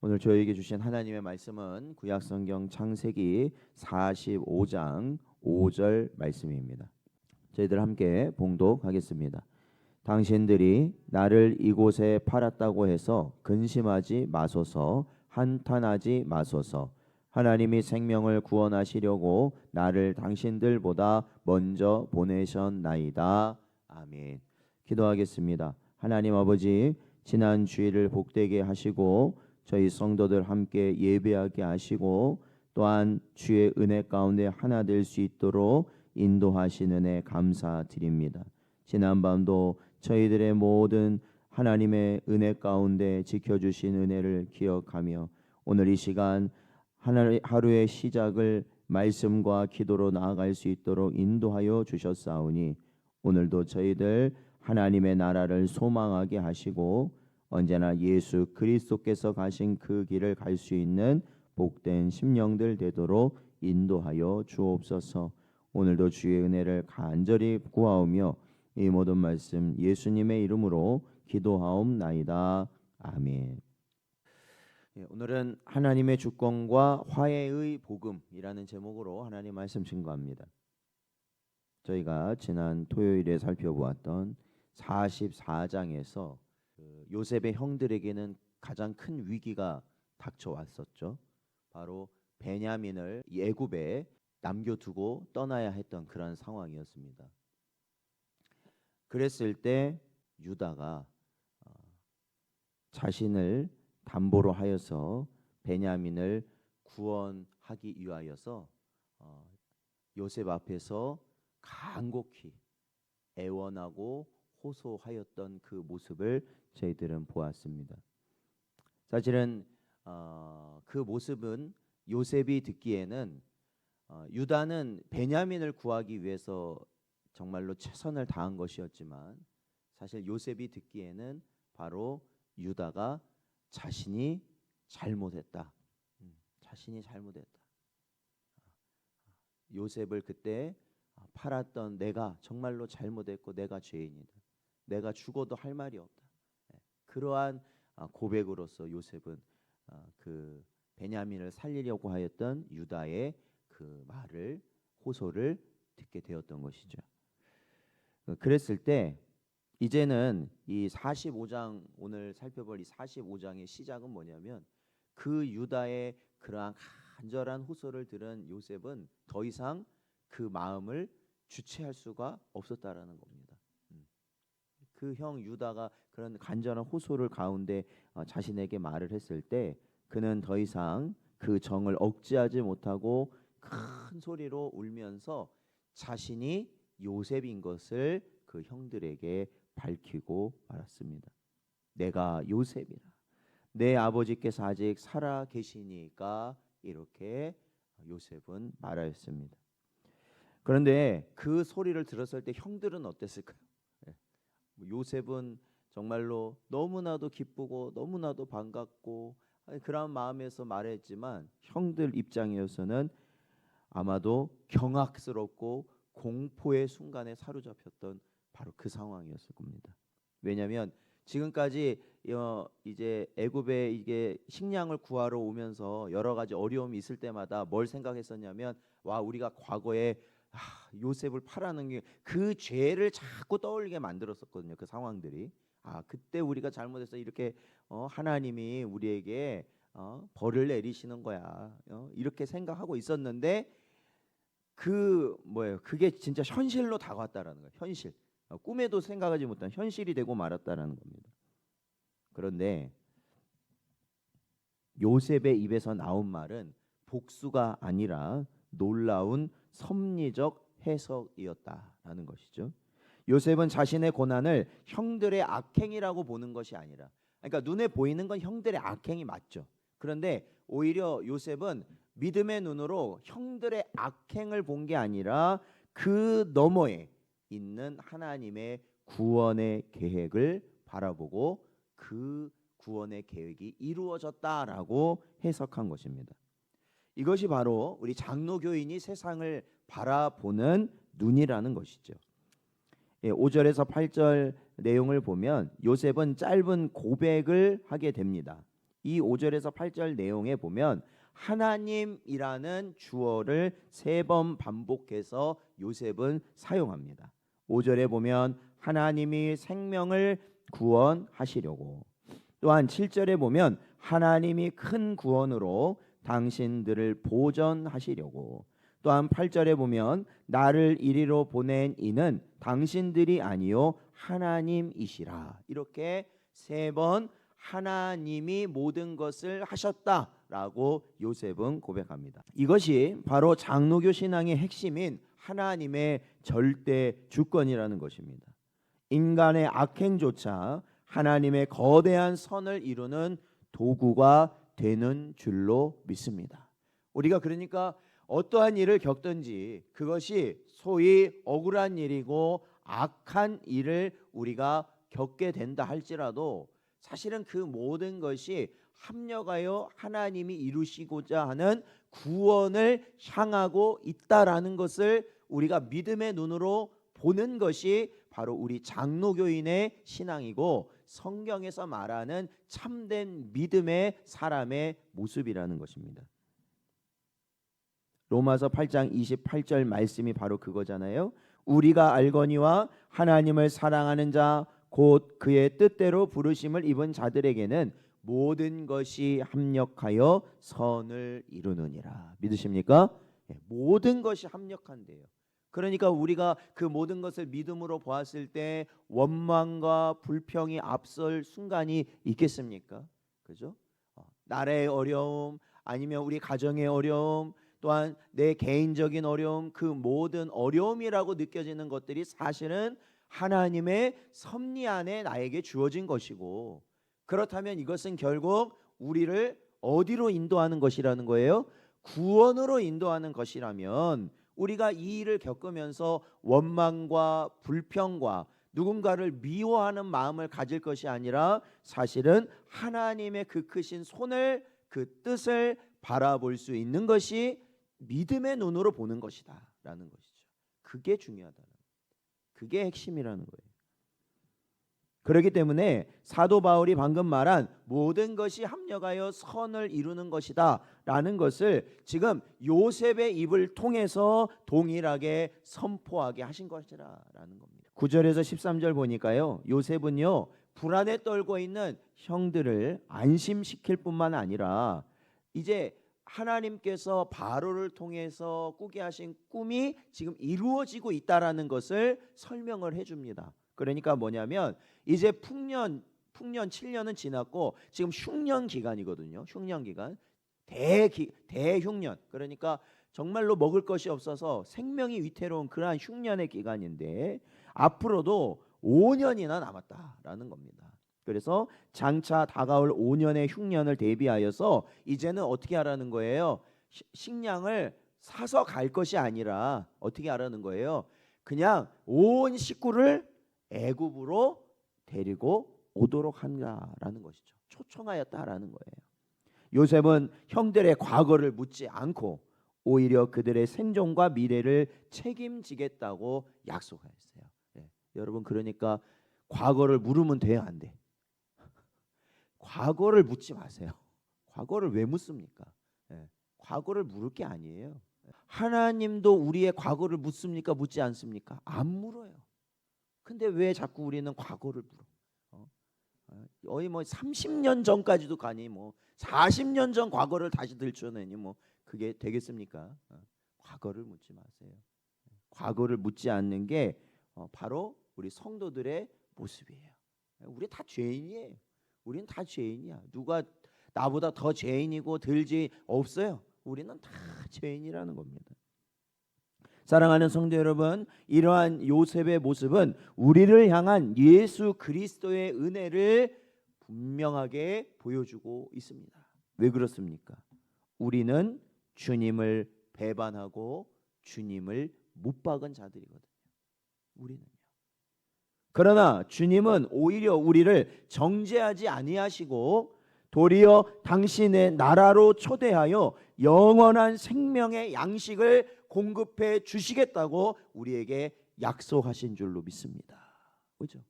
오늘 저에게 주신 하나님의 말씀은 구약성경 창세기 45장 5절 말씀입니다. 저희들 함께 봉독하겠습니다. 당신들이 나를 이곳에 팔았다고 해서 근심하지 마소서, 한탄하지 마소서. 하나님이 생명을 구원하시려고 나를 당신들보다 먼저 보내셨나이다. 아멘. 기도하겠습니다. 하나님 아버지, 지난 주일을 복되게 하시고 저희 성도들 함께 예배하게 하시고 또한 주의 은혜 가운데 하나 될 수 있도록 인도하시는 은혜 감사드립니다. 지난밤도 저희들의 모든 하나님의 은혜 가운데 지켜주신 은혜를 기억하며 오늘 이 시간 하루의 시작을 말씀과 기도로 나아갈 수 있도록 인도하여 주셨사오니 오늘도 저희들 하나님의 나라를 소망하게 하시고 언제나 예수 그리스도께서 가신 그 길을 갈 수 있는 복된 심령들 되도록 인도하여 주옵소서. 오늘도 주의 은혜를 간절히 구하오며 이 모든 말씀 예수님의 이름으로 기도하옵나이다. 아멘. 오늘은 하나님의 주권과 화해의 복음이라는 제목으로 하나님 말씀 증거합니다. 저희가 지난 토요일에 살펴보았던 44장에서 요셉의 형들에게는 가장 큰 위기가 닥쳐왔었죠. 바로 베냐민을 애굽에 남겨두고 떠나야 했던 그런 상황이었습니다. 그랬을 때 유다가 자신을 담보로 하여서 베냐민을 구원하기 위하여서 요셉 앞에서 간곡히 애원하고 호소하였던 그 모습을 저희들은 보았습니다. 사실은 그 모습은 요셉이 듣기에는 유다는 베냐민을 구하기 위해서 정말로 최선을 다한 것이었지만 사실 요셉이 듣기에는 바로 유다가 자신이 잘못했다. 자신이 잘못했다. 요셉을 그때 팔았던 내가 정말로 잘못했고 내가 죄인이다. 내가 죽어도 할 말이 없다. 그러한 고백으로서 요셉은 그 베냐민을 살리려고 하였던 유다의 그 말을 호소를 듣게 되었던 것이죠. 그랬을 때 이제는 이 45장 오늘 살펴볼 이 45장의 시작은 뭐냐면 그 유다의 그러한 간절한 호소를 들은 요셉은 더 이상 그 마음을 주체할 수가 없었다라는 겁니다. 그 형 유다가 그런 간절한 호소를 가운데 자신에게 말을 했을 때 그는 더 이상 그 정을 억제하지 못하고 큰 소리로 울면서 자신이 요셉인 것을 그 형들에게 밝히고 말았습니다. 내가 요셉이라. 내 아버지께서 아직 살아 계시니까 이렇게 요셉은 말하였습니다. 그런데 그 소리를 들었을 때 형들은 어땠을까요? 요셉은 정말로 너무나도 기쁘고 너무나도 반갑고 그런 마음에서 말했지만 형들 입장에서는 아마도 경악스럽고 공포의 순간에 사로잡혔던 바로 그 상황이었을 겁니다. 왜냐하면 지금까지 이제 애굽에 이게 식량을 구하러 오면서 여러 가지 어려움이 있을 때마다 뭘 생각했었냐면 와 우리가 과거에 요셉을 팔아는 게 그 죄를 자꾸 떠올리게 만들었었거든요. 그 상황들이 그때 우리가 잘못해서 이렇게 하나님이 우리에게 벌을 내리시는 거야. 이렇게 생각하고 있었는데 그게 진짜 현실로 다가왔다라는 거예요. 현실. 꿈에도 생각하지 못한 현실이 되고 말았다라는 겁니다. 그런데 요셉의 입에서 나온 말은 복수가 아니라 놀라운 섭리적 해석이었다라는 것이죠. 요셉은 자신의 고난을 형들의 악행이라고 보는 것이 아니라, 그러니까 눈에 보이는 건 형들의 악행이 맞죠. 그런데 오히려 요셉은 믿음의 눈으로 형들의 악행을 본 게 아니라 그 너머에 있는 하나님의 구원의 계획을 바라보고 그 구원의 계획이 이루어졌다라고 해석한 것입니다. 이것이 바로 우리 장로교인이 세상을 바라보는 눈이라는 것이죠. 5절에서 8절 내용을 보면 요셉은 짧은 고백을 하게 됩니다. 이 5절에서 8절 내용에 보면 하나님이라는 주어를 3번 반복해서 요셉은 사용합니다. 5절에 보면 하나님이 생명을 구원하시려고, 또한 7절에 보면 하나님이 큰 구원으로 당신들을 보전하시려고, 또한 8절에 보면 나를 이리로 보낸 이는 당신들이 아니요 하나님이시라. 이렇게 3번 하나님이 모든 것을 하셨다라고 요셉은 고백합니다. 이것이 바로 장로교 신앙의 핵심인 하나님의 절대 주권이라는 것입니다. 인간의 악행조차 하나님의 거대한 선을 이루는 도구가 되는 줄로 믿습니다. 우리가 그러니까 어떠한 일을 겪든지 그것이 소위 억울한 일이고 악한 일을 우리가 겪게 된다 할지라도 사실은 그 모든 것이 합력하여 하나님이 이루시고자 하는 구원을 향하고 있다라는 것을 우리가 믿음의 눈으로 보는 것이 바로 우리 장로교인의 신앙이고 성경에서 말하는 참된 믿음의 사람의 모습이라는 것입니다. 로마서 8장 28절 말씀이 바로 그거잖아요. 우리가 알거니와 하나님을 사랑하는 자 곧 그의 뜻대로 부르심을 입은 자들에게는 모든 것이 합력하여 선을 이루느니라. 믿으십니까? 모든 것이 합력한대요. 그러니까 우리가 그 모든 것을 믿음으로 보았을 때 원망과 불평이 앞설 순간이 있겠습니까? 그죠? 나라의 어려움, 아니면 우리 가정의 어려움, 또한 내 개인적인 어려움, 그 모든 어려움이라고 느껴지는 것들이 사실은 하나님의 섭리 안에 나에게 주어진 것이고, 그렇다면 이것은 결국 우리를 어디로 인도하는 것이라는 거예요? 구원으로 인도하는 것이라면 우리가 이 일을 겪으면서 원망과 불평과 누군가를 미워하는 마음을 가질 것이 아니라 사실은 하나님의 그 크신 손을, 그 뜻을 바라볼 수 있는 것이 믿음의 눈으로 보는 것이다 라는 것이죠. 그게 중요하다. 그게 핵심이라는 거예요. 그렇기 때문에 사도 바울이 방금 말한 모든 것이 합력하여 선을 이루는 것이다 라는 것을 지금 요셉의 입을 통해서 동일하게 선포하게 하신 것이라는 겁니다. 9절에서 13절 보니까요, 요셉은요 불안에 떨고 있는 형들을 안심시킬 뿐만 아니라 이제 하나님께서 바로를 통해서 꾸게 하신 꿈이 지금 이루어지고 있다라는 것을 설명을 해줍니다. 그러니까 뭐냐면 이제 풍년 7년은 지났고 지금 흉년 기간이거든요. 흉년 기간, 대흉년. 그러니까 정말로 먹을 것이 없어서 생명이 위태로운 그러한 흉년의 기간인데 앞으로도 5년이나 남았다라는 겁니다. 그래서 장차 다가올 5년의 흉년을 대비하여서 이제는 어떻게 하라는 거예요? 식량을 사서 갈 것이 아니라 어떻게 하라는 거예요? 그냥 온 식구를 애굽으로 데리고 오도록 한다라는 것이죠. 초청하였다라는 거예요. 요셉은 형들의 과거를 묻지 않고 오히려 그들의 생존과 미래를 책임지겠다고 약속하였어요. 여러분, 그러니까 과거를 물으면 돼요, 안 돼? 과거를 묻지 마세요. 과거를 왜 묻습니까? 과거를 물을 게 아니에요. 하나님도 우리의 과거를 묻습니까? 묻지 않습니까? 안 물어요. 근데 왜 자꾸 우리는 과거를 물어? 거의 뭐 30년 전까지도 가니 뭐 40년 전 과거를 다시 들춰내니 뭐 그게 되겠습니까? 과거를 묻지 마세요. 과거를 묻지 않는 게 바로 우리 성도들의 모습이에요. 우리 다 죄인이에요. 우리는 다 죄인이야. 누가 나보다 더 죄인이고 덜 죄인 없어요. 우리는 다 죄인이라는 겁니다. 사랑하는 성도 여러분, 이러한 요셉의 모습은 우리를 향한 예수 그리스도의 은혜를 분명하게 보여주고 있습니다. 왜 그렇습니까? 우리는 주님을 배반하고 주님을 못 박은 자들이거든요. 우리는요. 그러나 주님은 오히려 우리를 정죄하지 아니하시고 도리어 당신의 나라로 초대하여 영원한 생명의 양식을 공급해 주시겠다고 우리에게 약속하신 줄로 믿습니다. 그렇죠?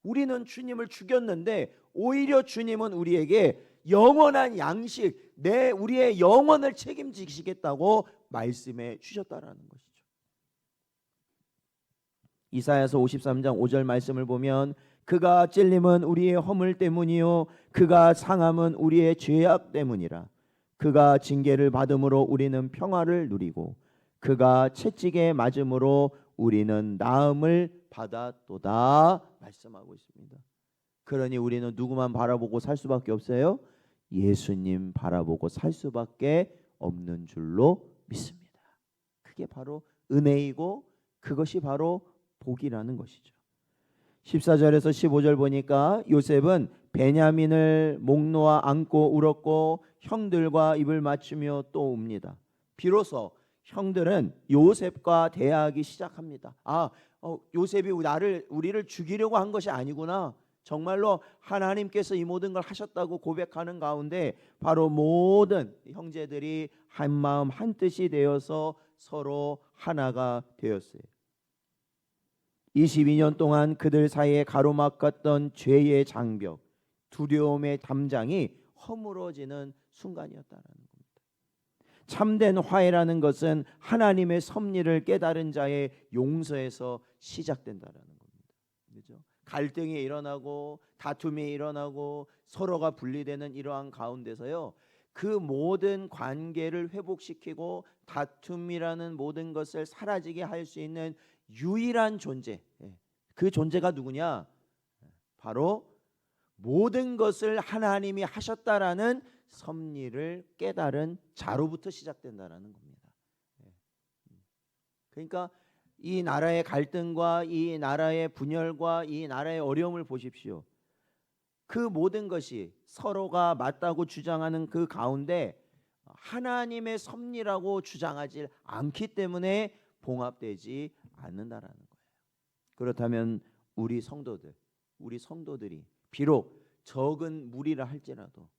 우리는 주님을 죽였는데 오히려 주님은 우리에게 영원한 양식, 우리의 영혼을 책임지시겠다고 말씀해 주셨다라는 것이죠. 이사야서 53장 5절 말씀을 보면 그가 찔림은 우리의 허물 때문이요 그가 상함은 우리의 죄악 때문이라. 그가 징계를 받음으로 우리는 평화를 누리고 그가 채찍에 맞음으로 우리는 나음을 받았도다 말씀하고 있습니다. 그러니 우리는 누구만 바라보고 살 수밖에 없어요? 예수님 바라보고 살 수밖에 없는 줄로 믿습니다. 그게 바로 은혜이고 그것이 바로 복이라는 것이죠. 14절에서 15절 보니까 요셉은 베냐민을 목 놓아 안고 울었고 형들과 입을 맞추며 또 웁니다. 비로소 형들은 요셉과 대화하기 시작합니다. 요셉이 우리를 죽이려고 한 것이 아니구나. 정말로 하나님께서 이 모든 걸 하셨다고 고백하는 가운데 바로 모든 형제들이 한 마음 한 뜻이 되어서 서로 하나가 되었어요. 22년 동안 그들 사이에 가로막았던 죄의 장벽, 두려움의 담장이 허물어지는 순간이었다는 겁니다. 참된 화해라는 것은 하나님의 섭리를 깨달은 자의 용서에서 시작된다는 겁니다. 그렇죠? 갈등이 일어나고 다툼이 일어나고 서로가 분리되는 이러한 가운데서요, 그 모든 관계를 회복시키고 다툼이라는 모든 것을 사라지게 할 수 있는 유일한 존재, 그 존재가 누구냐? 바로 모든 것을 하나님이 하셨다라는 섭리를 깨달은 자로부터 시작된다라는 겁니다. 그러니까 이 나라의 갈등과 이 나라의 분열과 이 나라의 어려움을 보십시오. 그 모든 것이 서로가 맞다고 주장하는 그 가운데 하나님의 섭리라고 주장하지 않기 때문에 봉합되지 않는다라는 거예요. 그렇다면 우리 성도들이 비록 적은 무리라 할지라도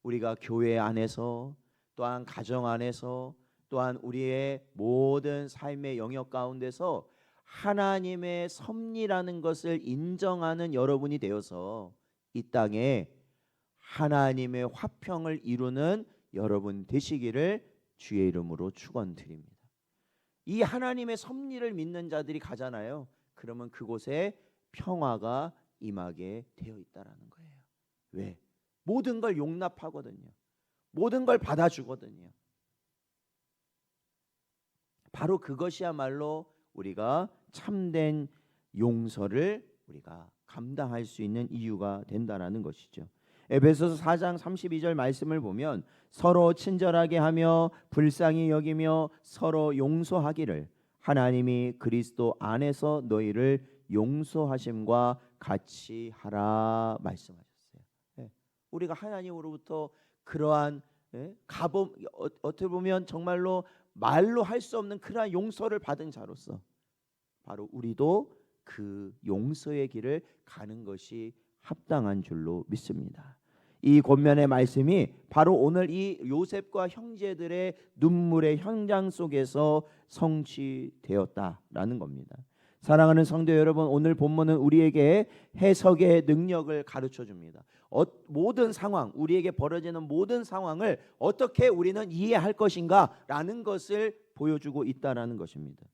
우리가 교회 안에서 또한 가정 안에서 또한 우리의 모든 삶의 영역 가운데서 하나님의 섭리라는 것을 인정하는 여러분이 되어서 이 땅에 하나님의 화평을 이루는 여러분 되시기를 주의 이름으로 축원드립니다. 이 하나님의 섭리를 믿는 자들이 가잖아요. 그러면 그곳에 평화가 임하게 되어 있다라는 거예요. 왜? 모든 걸 용납하거든요. 모든 걸 받아주거든요. 바로 그것이야말로 우리가 참된 용서를 우리가 감당할 수 있는 이유가 된다라는 것이죠. 에베소서 4장 32절 말씀을 보면 서로 친절하게 하며 불쌍히 여기며 서로 용서하기를 하나님이 그리스도 안에서 너희를 용서하심과 같이 하라 말씀하셨어요. 우리가 하나님으로부터 그러한 어떻게 보면 정말로 말로 할 수 없는 그러한 용서를 받은 자로서 바로 우리도 그 용서의 길을 가는 것이 합당한 줄로 믿습니다. 이 권면의 말씀이 바로 오늘 이 요셉과 형제들의 눈물의 현장 속에서 성취되었다라는 겁니다. 사랑하는 성도 여러분, 오늘 본문은 우리에게 해석의 능력을 가르쳐 줍니다. 모든 상황, 우리에게 벌어지는 모든 상황을 어떻게 우리는 이해할 것인가라는 것을 보여주고 있다라는 것입니다.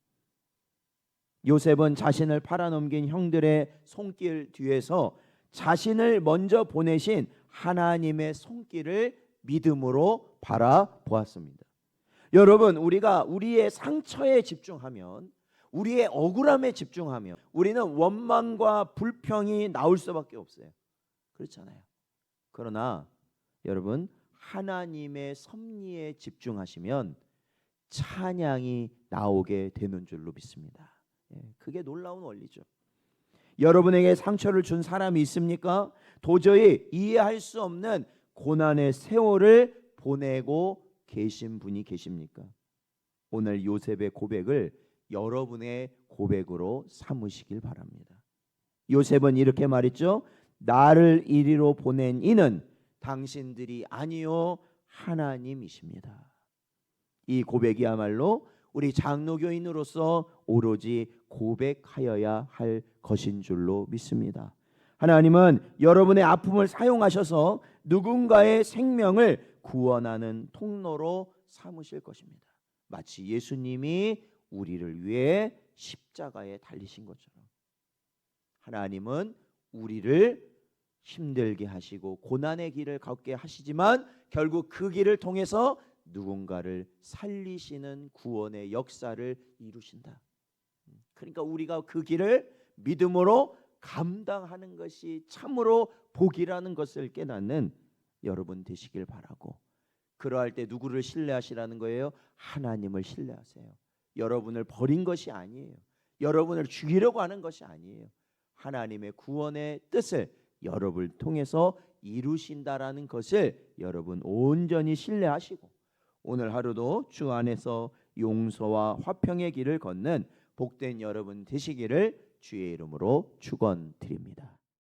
요셉은 자신을 팔아넘긴 형들의 손길 뒤에서 자신을 먼저 보내신 하나님의 손길을 믿음으로 바라보았습니다. 여러분, 우리가 우리의 상처에 집중하면, 우리의 억울함에 집중하면 우리는 원망과 불평이 나올 수밖에 없어요. 그렇잖아요. 그러나 여러분, 하나님의 섭리에 집중하시면 찬양이 나오게 되는 줄로 믿습니다. 그게 놀라운 원리죠. 여러분에게 상처를 준 사람이 있습니까? 도저히 이해할 수 없는 고난의 세월을 보내고 계신 분이 계십니까? 오늘 요셉의 고백을 여러분의 고백으로 삼으시길 바랍니다. 요셉은 이렇게 말했죠. 나를 이리로 보낸 이는 당신들이 아니요 하나님이십니다. 이 고백이야말로 우리 장로교인으로서 오로지 고백하여야 할 것인 줄로 믿습니다. 하나님은 여러분의 아픔을 사용하셔서 누군가의 생명을 구원하는 통로로 삼으실 것입니다. 마치 예수님이 우리를 위해 십자가에 달리신 것처럼 하나님은 우리를 힘들게 하시고 고난의 길을 걷게 하시지만 결국 그 길을 통해서 누군가를 살리시는 구원의 역사를 이루신다. 그러니까 우리가 그 길을 믿음으로 감당하는 것이 참으로 복이라는 것을 깨닫는 여러분 되시길 바라고, 그러할 때 누구를 신뢰하시라는 거예요? 하나님을 신뢰하세요. 여러분을 버린 것이 아니에요. 여러분을 죽이려고 하는 것이 아니에요. 하나님의 구원의 뜻을 여러분을 통해서 이루신다라는 것을 여러분 온전히 신뢰하시고 오늘 하루도 주 안에서 용서와 화평의 길을 걷는 복된 여러분 되시기를 주의 이름으로 축원드립니다.